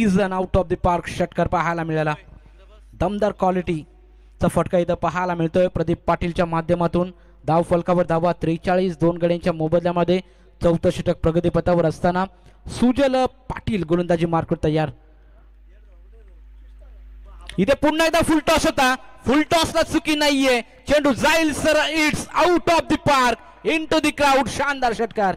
Run out of the park षटकार पाहायला मिळाला. दमदार क्वालिटीचा फटका इथं पाहायला मिळतोय प्रदीप पाटीलच्या माध्यमातून. धाव फलकावर धावा 43, 2 गड्यांच्या मोबदल्यामध्ये चौथं षटक प्रगतीपथावर असताना सुजल पाटील गोलंदाजी मार्कवर तयार. इथे पुन्हा एकदा फुल टॉस होता. फुल टॉसला चुकी नाहीये. चेंडू जाईल sir, it's out of the park into the crowd. शानदार षटकार.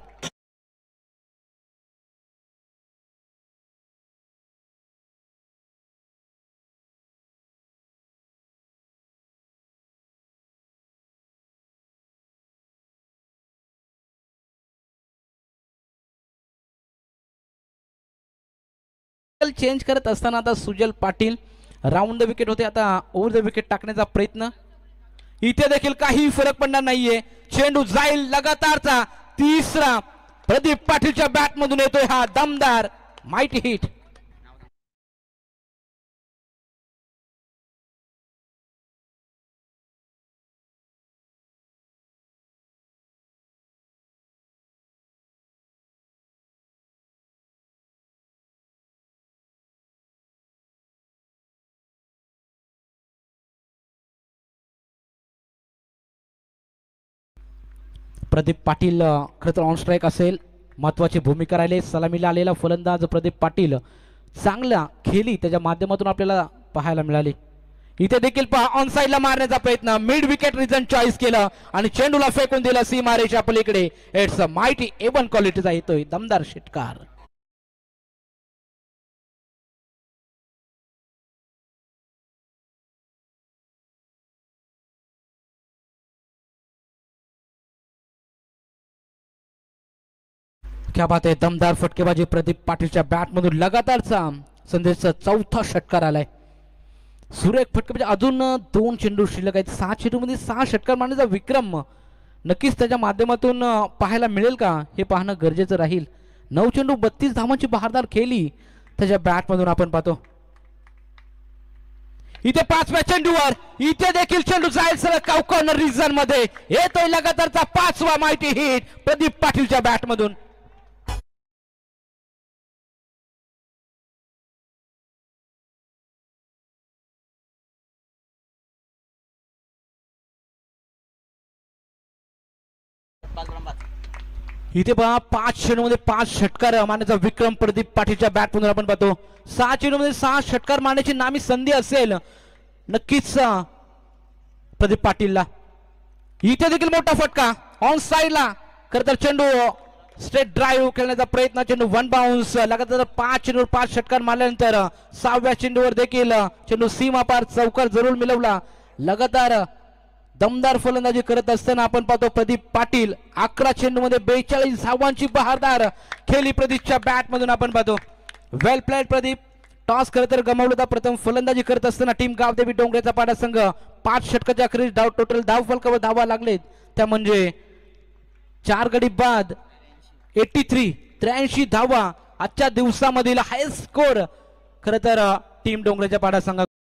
चेंज करत असताना आता सुजल पाटील राऊंड द विकेट होते, आता ओव्हर द विकेट टाकण्याचा प्रयत्न. इथे देखील काही फरक पडणार नाहीये. चेंडू जाईल लगातारचा तिसरा. प्रदीप पाटीलच्या बॅट मधून येतोय हा दमदार माइटी हिट. प्रदीप पाटील खरं तर ऑन स्ट्राईक असेल, महत्वाची भूमिका राहिली. सलामीला आलेला फलंदाज प्रदीप पाटील चांगला खेळी त्याच्या माध्यमातून आपल्याला पाहायला मिळाली. इथे देखील पहा ऑन साइडला मारण्याचा प्रयत्न. मिड विकेट रिजन चॉईस केलं आणि चेंडूला फेकून दिलं सीमारेच्या पलीकडे. इट्स अ माइटी एवन क्वालिटीचा येतोय दमदार षटकार. क्या बात आहे. दमदार फटकेबाजी प्रदीप पाटीलच्या बॅटमधून लगातारचा संदेशचा चौथा षटकार आलाय. सुरेख फटकेबाजी. अजून 2 चेंडू शिल्लक आहेत. 6 चेंडूमध्ये 6 षटकार मारण्याचा विक्रम नक्कीच त्याच्या माध्यमातून पाहायला मिळेल का हे पाहणं गरजेचं राहील. 9 चेंडू 32 धावांची बहारदार खेळी त्याच्या बॅटमधून आपण पाहतो. इथे 5व्या चेंडूवर इथे देखील चेंडू जाईल सर कॉर्नर रिजन मध्ये. येतोय लगातारचा 5वा माइटी हिट प्रदीप पाटीलच्या बॅटमधून. इथे पहा 5 चेंडूमध्ये 5 षटकार मारण्याचा विक्रम प्रदीप पाटीलच्या बॅटमधून आपण पाहतो. 6 चेंडूमध्ये 6 षटकार मारण्याची नामी संधी असेल नक्कीच प्रदीप पाटीलला. इथे देखील मोठा फटका ऑन साइडला. खरं तर चेंडू स्ट्रेट ड्राईव्ह खेळण्याचा प्रयत्न. चेंडू 1 बाउन्स. लगातार 5 चेंडूवर 5 षटकार मारल्यानंतर 6व्या चेंडूवर देखील चेंडू सीमा पार चौकार जरूर मिळवला. लगातार दमदार फलंदाजी करत असताना आपण पाहतो प्रदीप पाटील 11 चेंडूमध्ये 42 धावांची बहारदार खेळी प्रदीपच्या बॅटमधून आपण पाहतो. वेल प्लेड प्रदीप. टॉस खरं तर गमावला होता. प्रथम फलंदाजी करत असताना टीम गावदेवी डोंगरेचा पाडा संघ 5 षटकाच्या अखेरीस धाव टोटल धाव फलकावर धावा लागलेत त्या म्हणजे 4 गडी बाद 83 धावा आजच्या दिवसामधील हायस्ट स्कोर खरं तर टीम डोंगरेच्या पाडा संघ